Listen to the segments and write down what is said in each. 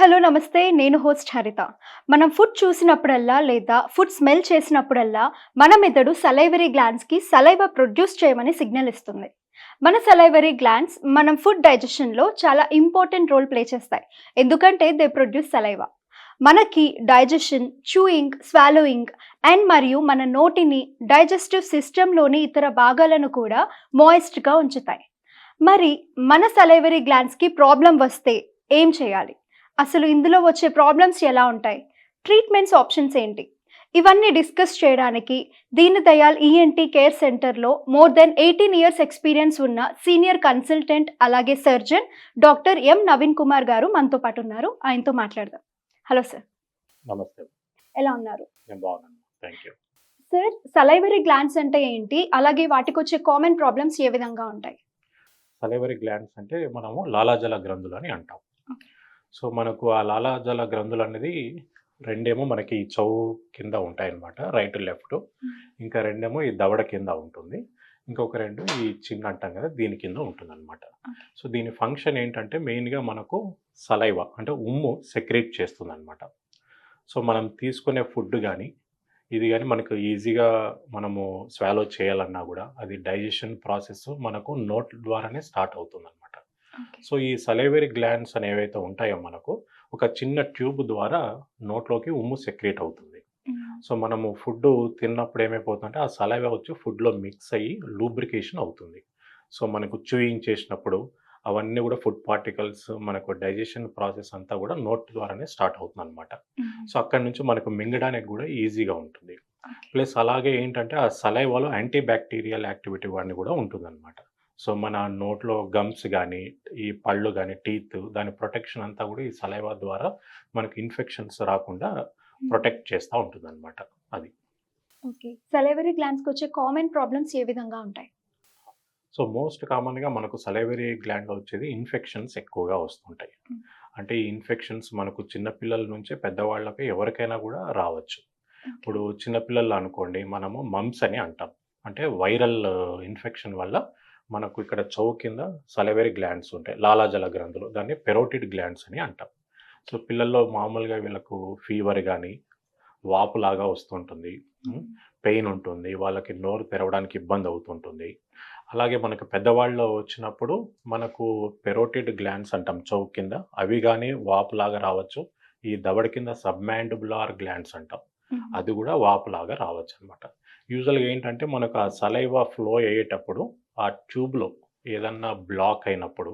Hello నమస్తే. నేను host హరిత. మనం ఫుడ్ చూసినప్పుడల్లా లేదా ఫుడ్ స్మెల్ చేసినప్పుడల్లా మన మెదడు సలైవరీ గ్లాండ్స్‌కి సలైవా ప్రొడ్యూస్ చేయమని సిగ్నల్ ఇస్తుంది. మన సలైవరీ గ్లాండ్స్ మనం ఫుడ్ డైజెషన్‌లో చాలా ఇంపార్టెంట్ రోల్ ప్లే చేస్తాయి. ఎందుకంటే దే ప్రొడ్యూస్ సలైవా. మనకి డైజెషన్, చూయింగ్, స్వాలోయింగ్ మరియు మన నోటిని డైజెస్టివ్ సిస్టమ్‌లోని ఇతర భాగాలను కూడా మాయిస్ట్‌గా ఉంచుతాయి. మరి మన సలైవరీ గ్లాండ్స్‌కి ప్రాబ్లమ్ వస్తే ఏం చేయాలి? అసలు ఇందులో వచ్చే ప్రాబ్లమ్స్ ఎలా ఉంటాయి? ట్రీట్మెంట్స్ ఆప్షన్స్ ఏంటి? ఇవన్నీ డిస్కస్ చేయడానికి దీన్ దయాళ్ ఈఎన్టీ కేర్ సెంటర్‌లో మోర్ దెన్ 18 ఇయర్స్ ఎక్స్‌పీరియన్స్ ఉన్న సీనియర్ కన్సల్టెంట్ అలాగే surgeon doctor M. Naveen Kumar గారు మనతో పాటు ఉన్నారు. ఆయనతో మాట్లాడదాం. Hello sir. నమస్తే. ఎలా ఉన్నారు? నేను బాగున్నాను. Thank you. Sir, salivary glands అంటే ఏంటి? అలాగే వాటికొచ్చే కామన్ ప్రాబ్లమ్స్ ఏ విధంగా ఉంటాయి? సలైవరీ గ్లాండ్స్ అంటే మనము లాలాజల గ్రంథులు అని అంటాం. సో మనకు ఆ లాలాజల గ్రంథులు అనేది రెండేమో మనకి ఈ చెవు కింద ఉంటాయన్నమాట, రైట్ లెఫ్ట్. ఇంకా రెండేమో ఈ దవడ కింద ఉంటుంది. ఇంకొక రెండు ఈ చిన్న అంటాం కదా, దీని కింద ఉంటుంది అనమాట. సో దీని ఫంక్షన్ ఏంటంటే మెయిన్గా మనకు సలైవా అంటే ఉమ్ము సెక్రేట్ చేస్తుంది అనమాట. సో మనం తీసుకునే ఫుడ్ కానీ ఇది కానీ మనకు ఈజీగా మనము స్వాలో చేయాలన్నా కూడా అది డైజెషన్ ప్రాసెస్ మనకు నోట్ ద్వారానే స్టార్ట్ అవుతుందన్నమాట. సో ఈ సలైవరీ గ్లాండ్స్ అని ఏవైతే ఉంటాయో మనకు ఒక చిన్న ట్యూబ్ ద్వారా నోట్లోకి ఉమ్ము సెక్రేట్ అవుతుంది. సో మనము ఫుడ్ తిన్నప్పుడు ఏమైపోతుందంటే ఆ సలైవా వచ్చి ఫుడ్లో మిక్స్ అయ్యి లూబ్రికేషన్ అవుతుంది. సో మనకు చూయింగ్ చేసినప్పుడు అవన్నీ కూడా ఫుడ్ పార్టికల్స్ మనకు డైజెషన్ ప్రాసెస్ అంతా కూడా నోట్ ద్వారానే స్టార్ట్ అవుతుంది అనమాట. సో అక్కడి నుంచి మనకు మింగడానికి కూడా ఈజీగా ఉంటుంది. ప్లస్ అలాగే ఏంటంటే ఆ సలైవాలో యాంటీ బ్యాక్టీరియల్ యాక్టివిటీ వాడిని కూడా ఉంటుందన్నమాట. సో మన నోట్లో గమ్స్ కానీ ఈ పళ్ళు కానీ టీత్ దాని ప్రొటెక్షన్ అంతా కూడా ఈ సలైవా ద్వారా మనకు ఇన్ఫెక్షన్స్ రాకుండా ప్రొటెక్ట్ చేస్తూ ఉంటుందన్నమాట. అది ఓకే. సలైవరీ గ్లాండ్స్‌కి వచ్చే కామన్ ప్రాబ్లమ్స్ ఏ విధంగా ఉంటాయి? సో మోస్ట్ కామన్గా మనకు సలైవరీ గ్లాండ్లో వచ్చేది ఇన్ఫెక్షన్స్ ఎక్కువగా వస్తుంటాయి. అంటే ఈ ఇన్ఫెక్షన్స్ మనకు చిన్నపిల్లల నుంచే పెద్దవాళ్ళకి ఎవరికైనా కూడా రావచ్చు. ఇప్పుడు చిన్నపిల్లలు అనుకోండి, మనము మమ్స్ అని అంటాం. అంటే వైరల్ ఇన్ఫెక్షన్ వల్ల మనకు ఇక్కడ చెవు కింద సలైవరీ గ్లాండ్స్ ఉంటాయి, లాలాజల గ్రంథులు. దాన్ని పెరోటిడ్ గ్లాండ్స్ అని అంటాం. సో పిల్లల్లో మామూలుగా వీళ్ళకు ఫీవర్ కానీ వాపులాగా వస్తుంటుంది, పెయిన్ ఉంటుంది, వాళ్ళకి నోరు తెరవడానికి ఇబ్బంది అవుతుంటుంది. అలాగే మనకు పెద్దవాళ్ళు వచ్చినప్పుడు మనకు పెరోటిడ్ గ్లాండ్స్ అంటాం చెవు కింద, అవి కానీ వాపులాగా రావచ్చు. ఈ దవడ కింద సబ్మాండిబులార్ గ్లాండ్స్ అంటాం, అది కూడా వాపులాగా రావచ్చు అనమాట. యూజువల్గా ఏంటంటే మనకు ఆ సలైవా ఫ్లో అయ్యేటప్పుడు ఆ ట్యూబ్లో ఏదన్నా బ్లాక్ అయినప్పుడు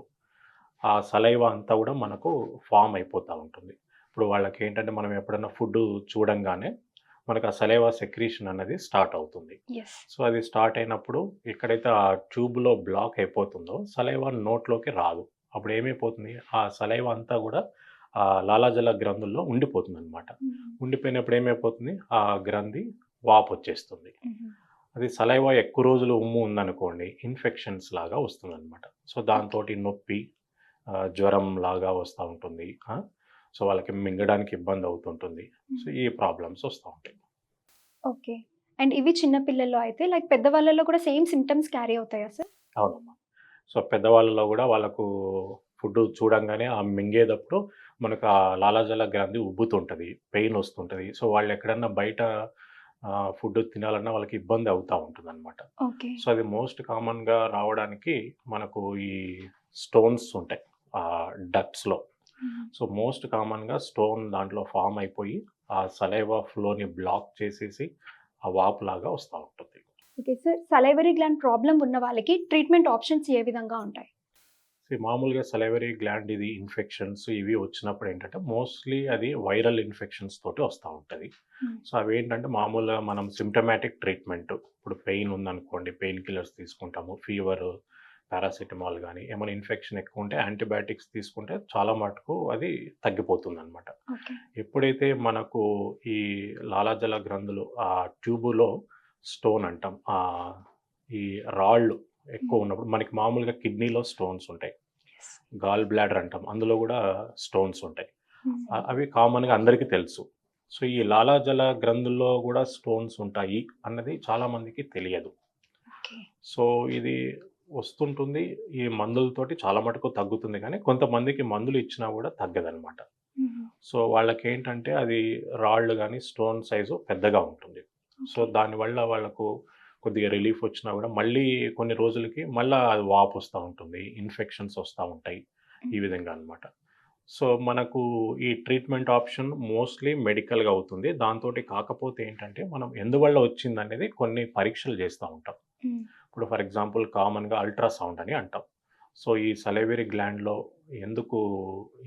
ఆ సలైవా అంతా కూడా మనకు ఫామ్ అయిపోతూ ఉంటుంది. ఇప్పుడు వాళ్ళకి ఏంటంటే మనం ఎప్పుడన్నా ఫుడ్ చూడంగానే మనకు ఆ సలైవా సెక్రీషన్ అన్నది స్టార్ట్ అవుతుంది. సో అది స్టార్ట్ అయినప్పుడు ఎక్కడైతే ఆ ట్యూబ్లో బ్లాక్ అయిపోతుందో సలైవా నోట్లోకి రాదు. అప్పుడు ఏమైపోతుంది, ఆ సలైవా అంతా కూడా ఆ లాలాజల గ్రంథుల్లో ఉండిపోతుంది అనమాట. ఉండిపోయినప్పుడు ఏమైపోతుంది, ఆ గ్రంథి వాపు వచ్చేస్తుంది. అది సలైవా ఎక్కువ రోజులు ఉమ్ము ఉందనుకోండి, ఇన్ఫెక్షన్స్ లాగా వస్తుందన్నమాట. సో దాంతో నొప్పి, జ్వరం లాగా వస్తూ ఉంటుంది. సో వాళ్ళకి మింగడానికి ఇబ్బంది అవుతుంటుంది. సో ఈ ప్రాబ్లమ్స్ వస్తూ ఉంటాయి. ఓకే. అండ్ ఇవి చిన్న పిల్లల్లో అయితే లైక్ పెద్దవాళ్ళలో కూడా సేమ్ సింప్టమ్స్ క్యారీ అవుతాయా సార్? అవునమ్మా. సో పెద్దవాళ్ళలో కూడా వాళ్ళకు ఫుడ్ చూడంగానే ఆ మింగేటప్పుడు మనకు ఆ లాలాజల గ్రంథి ఉబ్బుతుంటుంది, పెయిన్ వస్తుంటుంది. సో వాళ్ళు ఎక్కడన్నా బయట ఫుడ్ తినాలన్నా వాళ్ళకి ఇబ్బంది అవుతూ ఉంటుందన్నమాట. ఓకే. సో అది మోస్ట్ కామన్గా రావడానికి మనకు ఈ స్టోన్స్ ఉంటాయి డక్ట్స్లో. సో మోస్ట్ కామన్గా స్టోన్ దాంట్లో ఫామ్ అయిపోయి ఆ సలైవా ఫ్లోని బ్లాక్ చేసేసి ఆ వాపులాగా వస్తూ ఉంటుంది. Okay sir. Salivary gland problem ఉన్న వాళ్ళకి ట్రీట్మెంట్ ఆప్షన్స్ ఏ విధంగా ఉంటాయి? మామూలుగా సలైవరీ గ్లాండ్ ఇది ఇన్ఫెక్షన్స్ ఇవి వచ్చినప్పుడు ఏంటంటే మోస్ట్లీ అది వైరల్ ఇన్ఫెక్షన్స్ తోటి వస్తూ ఉంటుంది. సో అవి ఏంటంటే మామూలుగా మనం సిమ్టమాటిక్ ట్రీట్మెంట్, ఇప్పుడు పెయిన్ ఉందనుకోండి పెయిన్ కిల్లర్స్ తీసుకుంటాము, ఫీవర్ పారాసిటమాల్ కానీ ఏమైనా ఇన్ఫెక్షన్ ఎక్కువ ఉంటే యాంటీబయాటిక్స్ తీసుకుంటే చాలా మటుకు అది తగ్గిపోతుంది అనమాట. ఎప్పుడైతే మనకు ఈ లాలాజల గ్రంథులు ఆ ట్యూబులో స్టోన్ అంటాం, ఈ రాళ్ళు ఎక్కువ ఉన్నప్పుడు మనకి మామూలుగా కిడ్నీలో స్టోన్స్ ఉంటాయి, గాల్ బ్లాడర్ అంటాం, అందులో కూడా స్టోన్స్ ఉంటాయి. అవి కామన్గా అందరికీ తెలుసు. సో ఈ లాలాజల గ్రంథుల్లో కూడా స్టోన్స్ ఉంటాయి అన్నది చాలామందికి తెలియదు. సో ఇది వస్తుంటుంది, ఈ మందులతోటి చాలా మటుకు తగ్గుతుంది, కానీ కొంతమందికి మందులు ఇచ్చినా కూడా తగ్గదనమాట. సో వాళ్ళకేంటంటే అది రాళ్ళు గానీ, స్టోన్ సైజు పెద్దగా ఉంటుంది. సో దానివల్ల వాళ్ళకు కొద్దిగా రిలీఫ్ వచ్చినా గూడా మళ్ళీ కొన్ని రోజులకి మళ్ళా అది వాపొస్తా ఉంటుంది. ఇన్ఫెక్షన్స్ వస్తా ఉంటాయి. ఈ విధంగా అన్నమాట. సో మనకు ఈ ట్రీట్మెంట్ ఆప్షన్ మోస్ట్‌లీ మెడికల్‌గా అవుతుంది. దాంతోటి కాకపోతే ఏంటంటే మనం ఎందువల్ల వచ్చిందనేది కొన్ని పరీక్షలు చేస్తా ఉంటాం. ఇప్పుడు ఫర్ ఎగ్జాంపుల్ కామన్‌గా అల్ట్రాసౌండ్ అని అంటాం. సో ఈ సలైవరీ గ్లాండ్‌లో ఎందుకు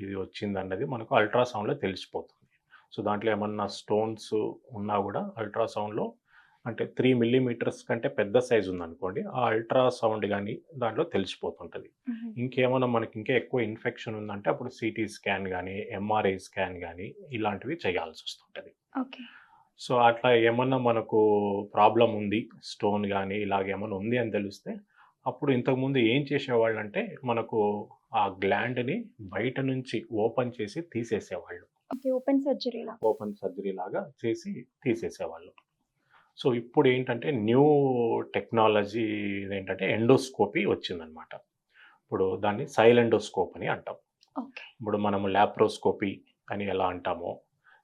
ఇది వచ్చిందన్నది మనకు అల్ట్రాసౌండ్‌లో తెలిసిపోతుంది. సో దాంట్లో ఏమన్నా స్టోన్స్ ఉన్నా గూడా అల్ట్రాసౌండ్‌లో అంటే 3 మిల్లీమీటర్స్ కంటే పెద్ద సైజ్ ఉందనుకోండి, ఆ అల్ట్రాసౌండ్ గాని దాంట్లో తెలిసిపోతుంటది. ఇంకేమన్నా మనకి ఇంకా ఎక్కువ ఇన్ఫెక్షన్ ఉందంటే అప్పుడు సీటీ స్కాన్ గాని, ఎంఆర్ఐ స్కాన్ గాని ఇలాంటివి చేయాల్సొస్తుంటది. ఓకే. సో అట్లా ఏమన్నా మనకు ప్రాబ్లమ్ ఉంది, స్టోన్ గాని ఇలాగేమన్నా ఉంది అని తెలిస్తే, అప్పుడు ఇంతకుముందు ఏం చేసేవాళ్ళంటే మనకు ఆ గ్లాండ్‌ని బయట నుంచి ఓపెన్ చేసి తీసేసేవాళ్ళు. ఓకే. ఓపెన్ సర్జరీలా? ఓపెన్ సర్జరీ లాగా చేసి తీసేసేవాళ్ళు. సో ఇప్పుడేంటంటే న్యూ టెక్నాలజీ ఏంటంటే ఎండోస్కోపీ వచ్చిందనమాట. ఇప్పుడు దాన్ని సైలెండోస్కోప్ అని అంటాం. ఓకే. ఇప్పుడు మనము లాప్రోస్కోపీ అని ఎలా అంటామో,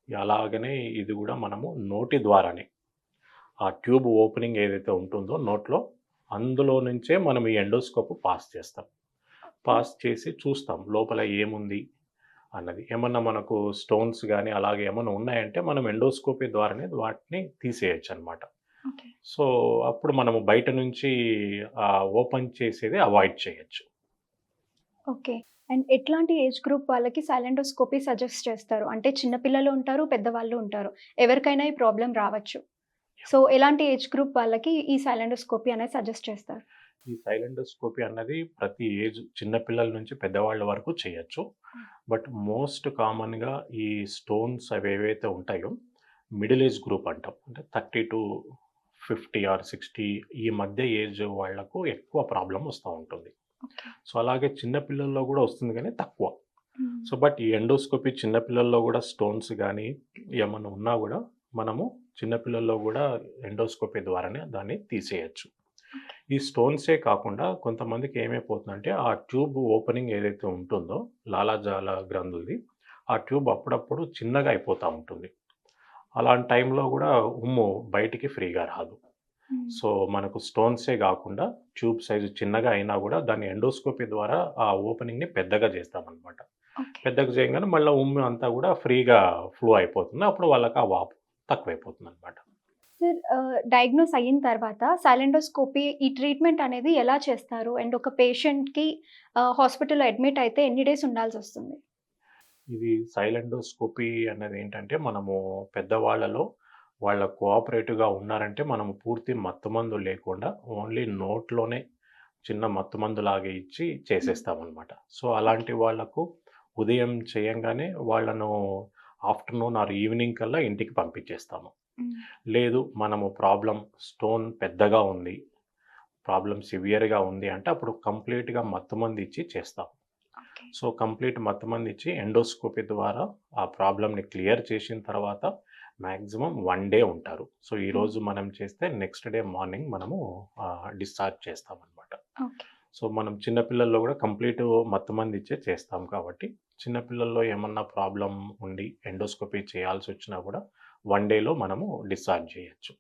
అలాగనే ఇది గూడా మనము నోటి ద్వారానే ఆ ట్యూబ్ ఓపెనింగ్ ఏదైతే ఉంటుందో నోట్లో, అందులో నుంచే మనం ఈ ఎండోస్కోప్ పాస్ చేస్తాం. పాస్ చేసి చూస్తాం లోపల ఏముంది అన్నది. ఏమన్నా మనకు స్టోన్స్ గాని అలాగే ఏమన్నా ఉన్నాయంటే మనం ఎండోస్కోపీ ద్వారానే వాటిని తీసేయొచ్చనమాట. ఓకే. సో, అప్పుడు మనము బయట నుంచి ఓపెన్ చేసేది అవాయిడ్ చేయొచ్చు. ఓకే. అండ్ ఎట్లాంటి ఏజ్ గ్రూప్ వాళ్ళకి సైలెండోస్కోపీ సజెస్ట్ చేస్తారు? అంటే చిన్న పిల్లలు ఉంటారు, పెద్దవాళ్ళు ఉంటారు. ఎవరికైనా ఈ ప్రాబ్లమ్ రావచ్చు. సో, ఎలాంటి ఏజ్ గ్రూప్ వాళ్ళకి ఈ సైలెండోస్కోపీ అనేది సజెస్ట్ చేస్తారు? ఈ సైలెండోస్కోపీ అన్నది ప్రతి ఏజ్ చిన్న పిల్లల నుంచి పెద్దవాళ్ళ వరకు చేయొచ్చు. బట్ మోస్ట్ కామన్‌గా ఈ స్టోన్స్ అవేవైతే ఉంటాయో మిడిల్ ఏజ్ గ్రూప్ అంటాం. అంటే 30-50 ఆర్ 60 ఈ మధ్య ఏజ్ వాళ్ళకు ఎక్కువ ప్రాబ్లమ్ వస్తా ఉంటుంది. ఓకే. సో, అలాగే చిన్న పిల్లల్లో గూడా వస్తుంది గానీ తక్కువ. హ్మ్. సో, బట్ ఈ ఎండోస్కోపీ చిన్న పిల్లల్లో గూడా స్టోన్స్ గానీ ఏమన్నా ఉన్నా గూడా మనము చిన్న పిల్లల్లో గూడా ఎండోస్కోపీ ద్వారానే దాన్ని తీసేయొచ్చు. ఈ స్టోన్సే కాకుండా కొంతమందికి ఏమైపోతుందంటే ఆ ట్యూబ్ ఓపెనింగ్ ఏదైతే ఉంటుందో లాలాజాల గ్రంథులది, ఆ ట్యూబ్ అప్పుడప్పుడు చిన్నగా అయిపోతా ఉంటుంది. అలాంటి టైంలో గూడా ఉమ్ము బయటికి ఫ్రీగా రాదు. హ్మ్. సో, మనకు స్టోన్సే గాకుండా ట్యూబ్ సైజు చిన్నగా అయినా గూడా దాన్ని ఎండోస్కోపీ ద్వారా ఆ ఓపెనింగ్‌ని పెద్దగా చేస్తామనమాట. ఓకే. పెద్దగా చేయంగానే మళ్ళా ఉమ్ము అంతా గూడా ఫ్రీగా ఫ్లో అయిపోతుంది. అప్పుడు వాళ్ళకి ఆ వాపు తక్కువైపోతుందనమాట. సార్ డయాగ్నోస్ అయిన తర్వాత సైలెండోస్కోపీ ఈ ట్రీట్మెంట్ అనేది ఎలా చేస్తారు? అండ్ ఒక పేషెంట్‌కి హాస్పిటల్‌లో అడ్మిట్ అయితే ఎన్ని డేస్ ఉండాల్సొస్తుంది? ఇది సైలెండోస్కోపీ అన్నదేంటంటే, మనము పెద్దవాళ్ళలో వాళ్ళ కోఆపరేటివ్‌గా ఉన్నారంటే, మనము పూర్తి మత్తుమందు లేకుండా ఓన్లీ నోట్లోనే చిన్న మత్తుమందులాగా ఇచ్చి చేసేస్తామనమాట. సో, అలాంటి వాళ్ళకు ఉదయం చేయంగానే వాళ్ళను ఆఫ్టర్‌నూన్ ఆర్ ఈవినింగ్ కల్లా ఇంటికి పంపించేస్తాము. హ్మ్. లేదు మనము స్టోన్ పెద్దగా ఉంది, ప్రాబ్లమ్ సివియర్‌గా ఉంది అంటే, అప్పుడు కంప్లీట్‌గా మత్తుమందిచ్చి చేస్తాం. ఓకే. సో, కంప్లీట్ మత్తుమందిచ్చి ఎండోస్కోపీ ద్వారా ఆ ప్రాబ్లమ్‌ని క్లియర్ చేసిన తర్వాత మాక్సిమం 1 డే ఉంటారు. సో, హ్మ్. ఈరోజు మనం చేస్తే నెక్స్ట్ డే మార్నింగ్ మనము డిశ్చార్జ్ చేస్తామనమాట. ఓకే. సో, మనం చిన్న పిల్లల్లో గూడా కంప్లీట్ మత్తుమందిచ్చే చేస్తాం కాబట్టి, చిన్న పిల్లల్లో ఏమన్నా ప్రాబ్లమ్ ఉండి ఎండోస్కోపీ చేయాల్సొచ్చినా గూడా 1 డేలో మనము డిశ్చార్జ్ జేయొచ్చు.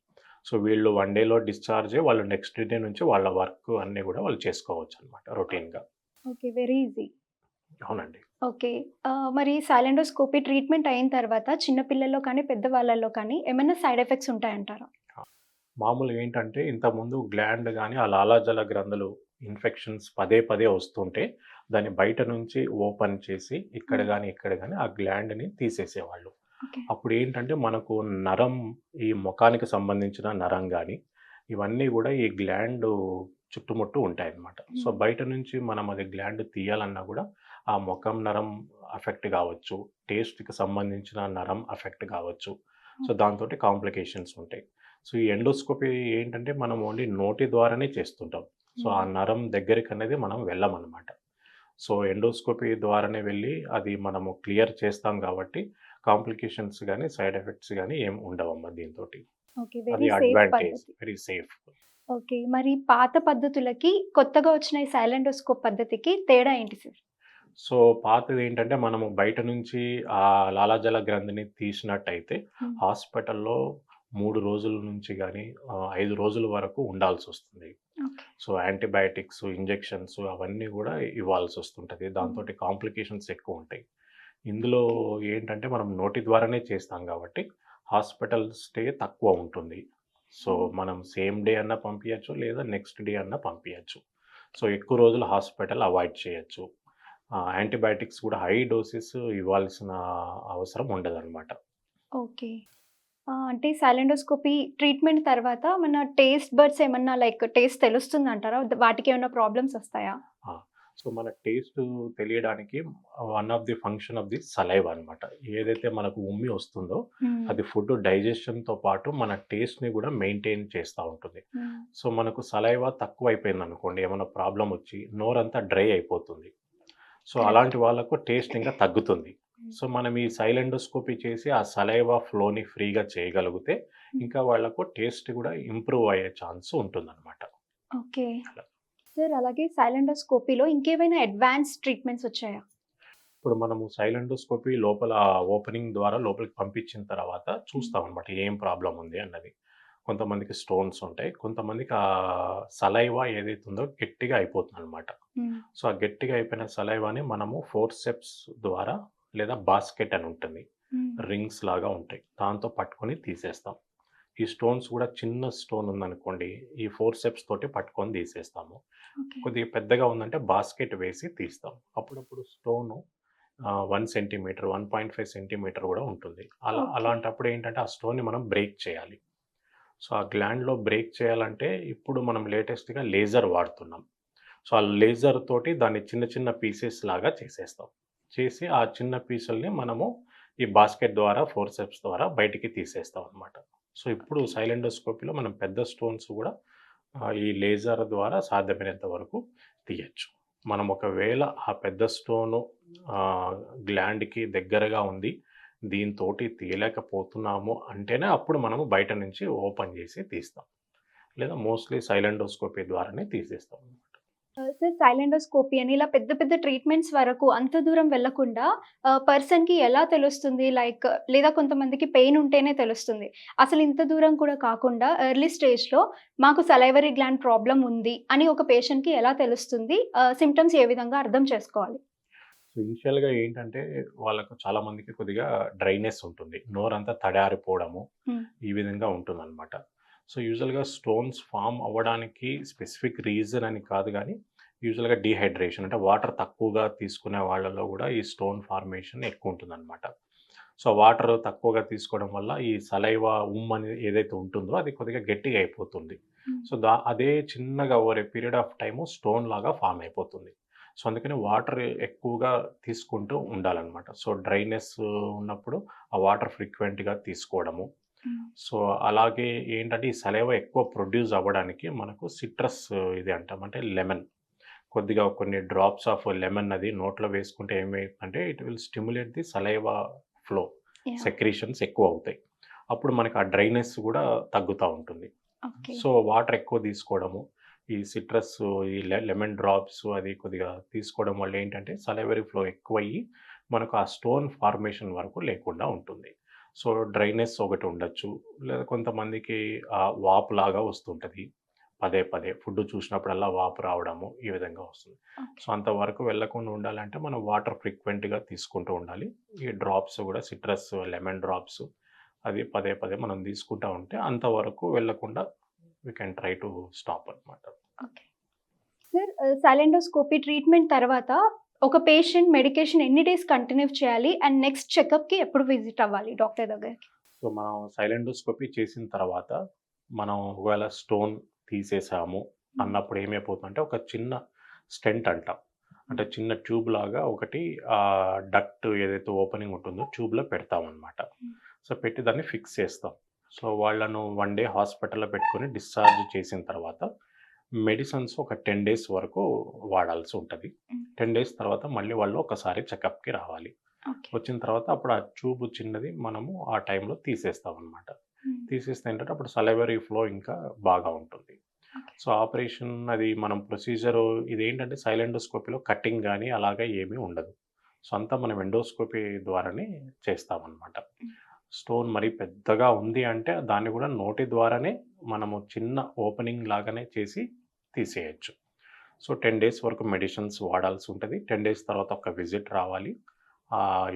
సో, వీళ్ళు 1 డేలో డిశ్చార్జ్ అయ్యి వాళ్ళు నెక్స్ట్ డే నుంచి వాళ్ళ వర్క్ అన్నీ గూడా వాళ్ళు చేసుకోవచ్చనమాట రొటీన్‌గా. ఓకే. Very easy. అవునండి. ఓకే. మరి సైలెండోస్కోపీ ట్రీట్మెంట్ అయిన తర్వాత చిన్న పిల్లల్లో కానీ, పెద్దవాళ్ళలో కానీ ఏమైనా సైడ్ ఎఫెక్ట్స్ ఉంటాయంటారా? మామూలుగా ఏంటంటే ఇంతకుముందు గ్లాండ్ గాని, ఆ లాలాజల గ్రంథులు ఇన్ఫెక్షన్స్ పదే పదే వస్తుంటే, దాన్ని బయట నుంచి ఓపెన్ చేసి ఇక్కడ హ్మ్. గాని, ఇక్కడ గాని ఆ గ్లాండ్‌ని తీసేసేవాళ్ళు. ఓకే. అప్పుడేంటంటే మనకు నరం ఈ మొఖానికి సంబంధించిన నరం గాని, ఇవన్నీ గూడా ఈ గ్లాండు చుట్టుముట్టు ఉంటాయన్నమాట. సో, హ్మ్. బయట నుంచి మనం అది గ్లాండ్ తీయాలన్నా గూడా ఆ మొఖం నరం అఫెక్ట్ గావచ్చు, టేస్ట్‌కి సంబంధించిన నరం అఫెక్ట్ గావచ్చు. So, okay. దాంతోటి కాంప్లికేషన్స్ ఉంటాయి. సో, ఈ ఎండోస్కోపీ ఏంటంటే మనం ఓన్లీ నోటి ద్వారానే చేస్తుంటాం. సో, ఆ హ్మ్. నరం దగ్గరికనేది మనం వెళ్ళమనమాట. సో, ఎండోస్కోపీ ద్వారానే వెళ్ళి అది మనము క్లియర్ చేస్తాం గాబట్టి, కాంప్లికేషన్స్ గాని, సైడ్ ఎఫెక్ట్స్ గాని ఏమి ఉండవమ్మా దీనితోటి. ఓకే. అది వెరీ సేఫ్ అడ్వాంటేజ్. పద్ధతి. Very safe. ఓకే. మరి పాత పద్ధతులకి, కొత్తగా వచ్చిన ఈ సైలెండోస్కోప్ పద్ధతికి తేడా ఏంటి సార్? సో పాతదేంటంటే మనము బయట నుంచి ఆ లాలాజల గ్రంథిని తీసినట్టయితే హ్మ్. హాస్పిటల్‌లో 3 రోజుల నుంచి గాని 5 రోజుల వరకు ఉండాల్సొస్తుంది. ఓకే. సో యాంటీబయాటిక్స్, ఇంజెక్షన్స్ అవన్నీ గూడా ఇవ్వాల్సొస్తుంటది. హ్మ్. దాంతోటి కాంప్లికేషన్స్ ఎక్కువుంటాయి. ఇందులో ఓకే. ఏంటంటే మనం నోటి ద్వారానే చేస్తాం గాబట్టి హాస్పిటల్ స్టే తక్కువ ఉంటుంది. సో ఓహ్! మనం సేమ్ డే అన్నా పంపియచ్చు, లేదా నెక్స్ట్ డే అన్నా పంపియచ్చు. సో ఎక్కువ రోజులు హాస్పిటల్ అవాయిడ్ చేయొచ్చు. యాంటీబయాటిక్స్ కూడా హై డోసెస్ ఇవ్వాల్సిన అవసరం ఉండదనమాట. ఓకే. అంటే సైలెండోస్కోపీ ట్రీట్మెంట్ తర్వాత మన టేస్ట్ బడ్స్ ఏమన్నా లైక్ టేస్ట్ తెలుస్తుందంటారా? వాటికేమన్నా ప్రాబ్లమ్స్ ఒస్తాయా? ఆ! సో మన టేస్ట్ తెలియడానికి one of the function of the saliva అనమాట. ఏదైతే మనకు ఉమ్మి వస్తుందో హ్మ్. అది ఫుడ్ డైజెషన్‌తో పాటు మన టేస్ట్‌ని కూడా మెయింటైన్ చేస్తా ఉంటుంది. హ్మ్. సో మనకు సలైవా తక్కువైపోయిందనుకోండి, ఏమన్నా ప్రాబ్లమ్ వచ్చి నోరంతా డ్రై అయిపోతుంది. So correct. అలాంటి వాళ్ళకు టేస్ట్ ఇంకా తగ్గుతుంది. హ్మ్. సో మనం ఈ సైలెండోస్కోపీ చేసి ఆ సలైవా ఫ్లోని ఫ్రీగా చేయగలిగితే హ్మ్. ఇంకా వాళ్ళకు టేస్ట్ కూడా ఇంప్రూవ్ అయ్యే ఛాన్స్ ఉంటుందనమాట. ఓకే. అలా. సార్ అలాగే సైలెండోస్కోపీలో ఇంకేమైనా అడ్వాన్స్డ్ ట్రీట్మెంట్స్ వచ్చాయా? ఇప్పుడు మనము సైలెండోస్కోపీ లోపల ఓపెనింగ్ ద్వారా లోపలికి పంపించిన తర్వాత హ్మ్. చూస్తామనమాట ఏం ప్రాబ్లమ్ ఉంది అన్నది. కొంతమందికి స్టోన్స్ ఉంటాయి. కొంతమందికి సలైవా ఏదైతే ఉందో గట్టిగా అయిపోతుందనమాట. హ్మ్. సో, ఆ గట్టిగా అయిపోయిన సలైవాని మనము ఫోర్సెప్స్ ద్వారా లేదా బాస్కెట్ అని ఉంటుంది. హ్మ్. రింగ్స్ లాగా ఉంటాయి. దాంతో పట్టుకొని తీసేస్తాం. ఈ స్టోన్స్ కూడా చిన్న స్టోన్ ఉందనుకోండి, ఈ ఫోర్సెప్స్ తోటి పట్టుకొని తీసేస్తాము. ఓకే. కొద్దిగా పెద్దగా ఉందంటే బాస్కెట్ వేసి తీస్తాం. అప్పుడప్పుడు స్టోను 1 సెంటీమీటర్, 1.5 సెంటీమీటర్ గూడా ఉంటుంది. ఓకే. అలాంటప్పుడు ఏంటంటే, ఆ స్టోన్‌ని మనం బ్రేక్ చేయాలి. సో, ఆ గ్లాండ్‌లో బ్రేక్ చేయాలంటే ఇప్పుడు మనం లేటెస్ట్‌గా లేజర్ వాడుతున్నాం. సో, ఆ లేజర్ తోటి దాన్ని చిన్న చిన్న పీసెస్ లాగా చేసేస్తాం. చేసి ఆ చిన్న పీసుల్ని మనము ఈ బాస్కెట్ ద్వారా, ఫోర్సెప్స్ ద్వారా బయటికి తీసేస్తాం అనమాట. సో, ఇప్పుడు ఓకే. సైలెండోస్కోపీలో మనం పెద్ద స్టోన్స్ గూడా ఈ లేజర్ ద్వారా సాధ్యమైనంత వరకు తీయొచ్చు. మనం ఒకవేళ ఆ పెద్ద స్టోను గ్లాండ్‌కి దగ్గరగా ఉంది, దీంతోటి తీయలేకపోతున్నాము అంటేనే అప్పుడు మనము బయట నుంచి ఓపెన్ చేసి తీస్తాం. లేదా మోస్ట్‌లీ సైలెండోస్కోపీ ద్వారానే తీసేస్తాం. సార్ సైలెండోస్కోపీ అని ఇలా పెద్ద పెద్ద ట్రీట్మెంట్స్ వరకు అంత దూరం వెళ్ళకుండా పర్సన్‌కి ఎలా తెలుస్తుంది? లైక్ లేదా కొంతమందికి పెయిన్ ఉంటేనే తెలుస్తుంది. అసలు ఇంత దూరం కూడా కాకుండా ఎర్లీ స్టేజ్‌లో మాకు సలైవరీ గ్లాండ్ ప్రాబ్లమ్ ఉంది అని ఒక పేషెంట్‌కి ఎలా తెలుస్తుంది? సింప్టమ్స్ ఏ విధంగా అర్థం చేసుకోవాలి? సో, ఇనిషియల్‌గా ఏంటంటే వాళ్ళకు చాలా మందికి కొద్దిగా డ్రైనెస్ ఉంటుంది. నోరంతా తడారిపోవడము, హ్మ్. ఈ విధంగా ఉంటుందనమాట. సో, యూజువల్‌గా స్టోన్స్ ఫార్మ్ అవ్వడానికి స్పెసిఫిక్ రీజన్ అని కాదు గానీ, యూజువల్‌గా డీహైడ్రేషన్ అంటే వాటర్ తక్కువగా తీసుకునే వాళ్ళలో గూడా ఈ స్టోన్ ఫార్మేషన్ ఎక్కువుంటుందనమాట. సో, వాటర్ తక్కువగా తీసుకోవడం వల్ల ఈ సలైవా అనేది ఏదైతే ఉంటుందో అది కొద్దిగా గట్టిగా అయిపోతుంది. హ్మ్. సో, అదే చిన్నగా over a period of time stone లాగా ఫార్మ్ అయిపోతుంది. సో, అందుకని వాటర్ ఎక్కువగా తీసుకుంటూ ఉండాలనమాట. సో, డ్రైనెస్ ఉన్నప్పుడు ఆ వాటర్ ఫ్రీక్వెంట్‌గా తీసుకోవడము. హ్మ్. సో, అలాగే ఏంటంటే ఈ సలైవా ఎక్కువ ప్రొడ్యూస్ అవ్వడానికి మనకు సిట్రస్ ఇది అంటాం. అంటే లెమన్. కొద్దిగా కొన్ని డ్రాప్స్ ఆఫ్ లెమన్ అది నోట్లో వేసుకుంటే ఏమైద్దంటే it will stimulate the saliva flow. Yeah! Secretions ఎక్కువవుతాయి. అప్పుడు మనకు ఆ డ్రైనెస్ గూడా తగ్గుతా ఉంటుంది. ఓకే. సో, వాటర్ ఎక్కువ తీసుకోవడము, ఈ సిట్రస్, ఈ లెమన్ డ్రాప్స్ అది కొద్దిగా తీసుకోవడం వల్ల ఏంటంటే సలైవరీ ఫ్లో ఎక్కువయ్యి, మనకు ఆ స్టోన్ ఫార్మేషన్ వరకు లేకుండా ఉంటుంది. సో, డ్రైనెస్ ఒకటి ఉండొచ్చు. లేదా కొంతమందికి వాపులాగా వస్తుంటది. పదే పదే ఫుడ్ చూసినప్పుడల్లా వాపు రావడము, ఈ విధంగా వస్తుంది. ఓకే. సో, అంతవరకు వెళ్ళకుండా ఉండాలంటే మనం వాటర్ ఫ్రీక్వెంట్‌గా తీసుకుంటూ ఉండాలి. ఈ డ్రాప్స్ గూడా సిట్రస్, లెమన్ డ్రాప్స్ అది పదే పదే మనం తీసుకుంటా ఉంటే అంతవరకు వెళ్ళకుండా we can try to stop అనమాట. ఓకే. సార్ సైలెండోస్కోపీ ట్రీట్మెంట్ తర్వాత ఒక పేషెంట్ మెడికేషన్ ఎన్ని డేస్ కంటిన్యూ చేయాలి? అండ్ నెక్స్ట్ చెకప్‌కి ఎప్పుడు విజిట్ అవ్వాలి డాక్టర్ దగ్గరికి? సో, మనం సైలెండోస్కోపీ చేసిన తర్వాత మనం ఒకవేళ స్టోన్ తీసేసాము హ్మ్. అన్నప్పుడు ఏమైపోతుందంటే ఒక చిన్న స్టెంట్ అంటాం. అంటే హ్మ్. చిన్న ట్యూబ్ లాగా ఒకటి డక్ట్ ఏదైతే ఓపెనింగ్ ఉంటుందో ట్యూబ్‌లో పెడతామనమాట. హ్మ్. సో, పెట్టి దాన్ని ఫిక్స్ చేస్తాం. సో, వాళ్ళను 1 డే హాస్పిటల్‌లో పెట్టుకొని డిశ్చార్జ్ చేసిన తర్వాత మెడిసిన్స్ ఒక 10 డేస్ వరకు వాడాల్సి ఉంటది. హ్మ్. 10 డేస్ తర్వాత మళ్ళీ వాళ్ళు ఒకసారి చెకప్‌కి రావాలి. ఓకే. వచ్చిన తర్వాత అప్పుడు ఆ ట్యూబ్ చిన్నది మనము ఆ టైంలో తీసేస్తామనమాట. హ్మ్. తీసేస్తే ఏంటంటే అప్పుడు సలైవరీ ఫ్లో ఇంకా బాగా ఉంటుంది. ఓకే. సో ఆపరేషన్ అది మనం ప్రొసీజరు ఇదేంటంటే సైలెండోస్కోపీలో కటింగ్ గానీ అలాగా ఏమీ ఉండదు. సో అంతా మనం ఎండోస్కోపీ ద్వారానే చేస్తామనమాట. స్టోన్ మరీ పెద్దగా ఉంది అంటే దాన్ని కూడా నోటి ద్వారానే మనము చిన్న ఓపెనింగ్ లాగానే చేసి తీసేయొచ్చు. సో 10 డేస్ వరకు మెడిసిన్స్ వాడాల్సి ఉంటది. 10 డేస్ తర్వాత ఒక విజిట్ రావాలి.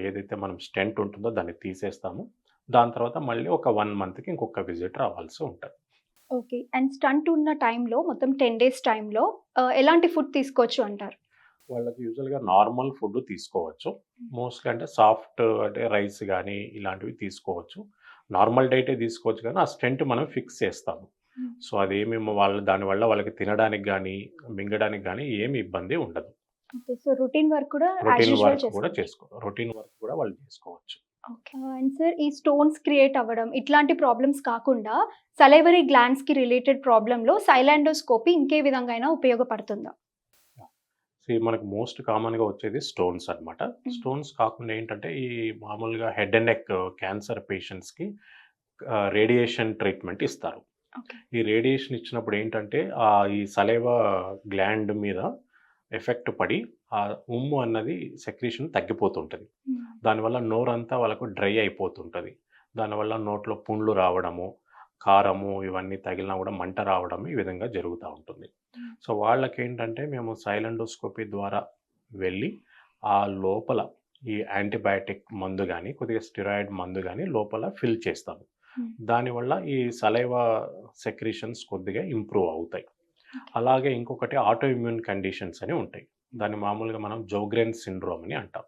ఏదైతే మనం స్టెంట్ ఉంటుందో దాన్ని తీసేస్తాము. దాని తర్వాత మళ్ళీ ఒక 1 మంత్‌కి ఇంకొక విజిట్ రావాల్సి ఉంటది. ఓకే. అండ్ స్టంట్ ఉన్న టైంలో మొత్తం 10 డేస్ టైంలో ఎలాంటి ఫుడ్ తీసుకోవచ్చు అంటారు? వాళ్ళకి యూజువల్‌గా నార్మల్ ఫుడ్ తీసుకోవచ్చు. మోస్ట్‌లీ అంటే సాఫ్ట్ అంటే రైస్ గానీ ఇలాంటివి తీసుకోవచ్చు. నార్మల్ డైటే తీసుకోవచ్చు కానీ ఆ స్టెంట్ మనం ఫిక్స్ చేస్తాము. సో అదేమి దానివల్ల వాళ్ళకి తినడానికి గానీ, మింగడానికి గానీ ఏమి ఇబ్బంది ఉండదు. ఓకే. సో రొటీన్ వర్క్ కూడా యాజ్ రొటీన్ యూజువల్ వర్క్ కూడా చేసుకోవచ్చు. రొటీన్ వర్క్ కూడా వాళ్ళు చేసుకోవచ్చు. ఓకే. అండ్ సార్ ఈ స్టోన్స్ క్రియేట్ అవ్వడం ఇట్లాంటి ప్రాబ్లమ్స్ కాకుండా సలైవరీ గ్లాండ్స్‌కి రిలేటెడ్ ప్రాబ్లమ్‌లో సైలాండోస్కోపీ ఇంకే విధంగా అయినా ఉపయోగపడుతుందా? మనకు మోస్ట్ కామన్‌గా వచ్చేది స్టోన్స్ అన్నమాట. స్టోన్స్ కాకుండా ఏంటంటే ఈ మామూలుగా హెడ్ అండ్ నెక్ క్యాన్సర్ పేషెంట్స్‌కి రేడియేషన్ ట్రీట్మెంట్ ఇస్తారు. ఓకే. ఈ రేడియేషన్ ఇచ్చినప్పుడు ఏంటంటే ఈ సలైవా గ్లాండ్ మీద ఎఫెక్ట్ పడి ఆ ఉమ్ము అన్నది సెక్రీషన్ తగ్గిపోతుంటది. దానివల్ల నోరంతా వాళ్ళకు డ్రై అయిపోతుంటది. దానివల్ల నోట్లో పుండ్లు రావడము, కారము ఇవన్నీ తగిలినా కూడా మంట రావడం ఈ విధంగా జరుగుతూ ఉంటుంది. సో వాళ్ళకేంటంటే మేము సైలెండోస్కోపీ ద్వారా వెళ్ళి ఆ లోపల ఈ యాంటీబయాటిక్ మందు గానీ, కొద్దిగా స్టెరాయిడ్ మందు గానీ లోపల ఫిల్ చేస్తాము. దానివల్ల ఈ సలైవా సెక్రీషన్స్ కొద్దిగా ఇంప్రూవ్ అవుతాయి. అలాగే ఇంకొకటి ఆటో ఇమ్యూన్ కండిషన్స్ అని ఉంటాయి. దాన్ని మామూలుగా మనం జోగ్రెన్స్ సిండ్రోమ్ అని అంటాం.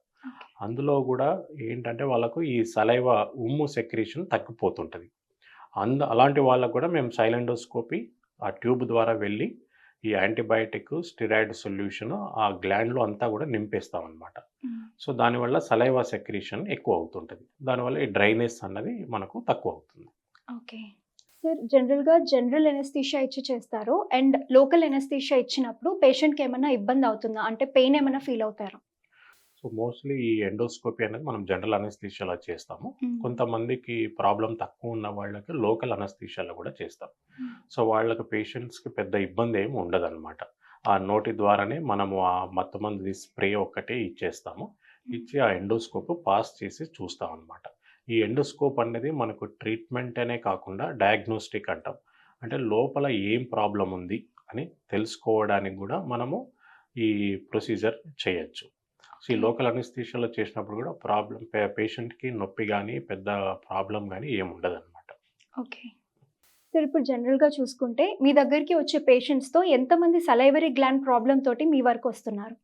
అందులో కూడా ఏంటంటే వాళ్ళకు ఈ సలైవా ఉమ్ము సెక్రీషన్ తగ్గిపోతుంటది. అలాంటి వాళ్ళకు కూడా మేము సైలెండోస్కోపీ ఆ ట్యూబ్ ద్వారా వెళ్ళి ఈ యాంటీబయాటిక్, స్టెరాయిడ్ సొల్యూషన్ ఆ గ్లాండ్‌లో అంతా కూడా నింపేస్తామనమాట. సో దానివల్ల సలైవా సెక్రీషన్ ఎక్కువ అవుతుంటది. దానివల్ల ఈ డ్రైనెస్ అన్నది మనకు తక్కువ అవుతుంది. ఓకే. సార్ జనరల్‌గా జనరల్ ఎనస్థీషియా ఇచ్చి చేస్తారు. అండ్ లోకల్ ఎనస్థీషియా ఇచ్చినప్పుడు పేషెంట్‌కి ఏమన్నా ఇబ్బంది అవుతుందా? అంటే పెయిన్ ఏమన్నా ఫీల్ అవుతారా? సో మోస్ట్‌లీ ఈ ఎండోస్కోపీ అనేది మనం జనరల్ అనస్థీషియాలో చేస్తాము. కొంతమందికి ప్రాబ్లమ్ తక్కువ ఉన్న వాళ్ళకి లోకల్ అనస్థీషియాలో కూడా చేస్తాం. సో వాళ్ళకి పేషెంట్స్‌కి పెద్ద ఇబ్బంది ఏమి ఉండదనమాట. ఆ నోటి ద్వారానే మనము ఆ మత్తుమందు స్ప్రే ఒక్కటే ఇచ్చేస్తాము. ఇచ్చి ఆ ఎండోస్కోప్ పాస్ చేసి చూస్తామనమాట. ఈ ఎండోస్కోప్ అనేది మనకు ట్రీట్మెంట్ అనే కాకుండా డయాగ్నోస్టిక్ అంటాం. అంటే లోపల ఏం ప్రాబ్లమ్ ఉంది అని తెలుసుకోవడానికి కూడా మనము ఈ ప్రొసీజర్ చేయొచ్చు. సో ఈ లోకల్ అనస్థీషియాలో చేసినప్పుడు కూడా పేషెంట్‌కి నొప్పి గానీ, పెద్ద ప్రాబ్లమ్ గానీ ఏముండదనమాట. ఓకే. సార్ ఇప్పుడు జనరల్‌గా చూసుకుంటే మీ దగ్గరికి వచ్చే పేషెంట్స్‌తో ఎంతమంది సలైవరీ గ్లాండ్ ప్రాబ్లమ్ తోటి మీ వరకొస్తున్నారు?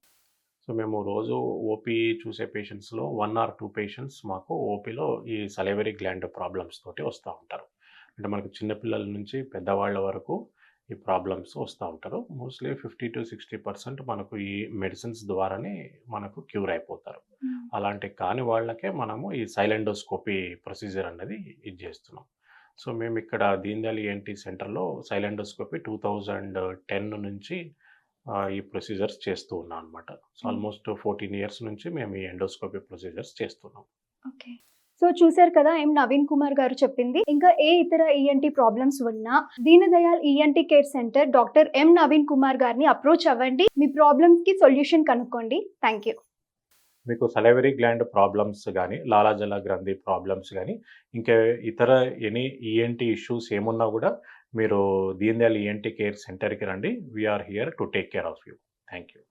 సో మేము రోజు ఓపీ చూసే పేషెంట్స్‌లో 1 ఆర్ 2 పేషెంట్స్ మాకు ఓపీలో ఈ సలైవరీ గ్లాండ్ ప్రాబ్లమ్స్ తోటి వస్తా ఉంటారు. అంటే మనకు చిన్న పిల్లల నుంచి పెద్దవాళ్ళ వరకు ఈ ప్రాబ్లమ్స్ వస్తా ఉంటారు. మోస్ట్‌లీ 50-60% మనకు ఈ మెడిసిన్స్ ద్వారానే మనకు క్యూర్ అయిపోతారు. అలాంటి కాని వాళ్ళకే మనము ఈ సైలెండోస్కోపీ ప్రొసీజర్ అన్నది చేస్తున్నాం. సో మేమిక్కడ దీన్ దయాళ్ ఈఎన్‌టీ సెంటర్‌లో సైలెండోస్కోపీ 2010 నుంచి ఈ ప్రొసీజర్స్ చేస్తూ ఉన్నాం అనమాట. సో ఆల్మోస్ట్ 14 ఇయర్స్ నుంచి మేము ఈ ఎండోస్కోపీ ప్రొసీజర్స్ చేస్తున్నాం. ఓకే. సో చూసారు కదా నవీన్ కుమార్ గారు చెప్పింది. ఇంకా ఏ ఇతర ఈఎన్‌టీ ప్రాబ్లమ్స్ ఉన్నా Deen Dayal ENT care centre doctor Naveen Kumar గారిని అప్రోచ్ అవ్వండి. మీ ప్రాబ్లమ్స్‌కి సొల్యూషన్ కనుక్కోండి. Thank you. మీకు సలైవరీ గ్లాండ్ ప్రాబ్లమ్స్ గానీ, లాలాజల గ్రంథి ప్రాబ్లమ్స్ గానీ, ఇంకా ఇతర ఎనీ ఈఎన్‌టీ ఇష్యూస్ ఏమున్నా కూడా మీరు దీన్ దయాళ్ ఈఎన్‌టీ కేర్ సెంటర్‌కి రండి. We are here to take care of you. Thank you.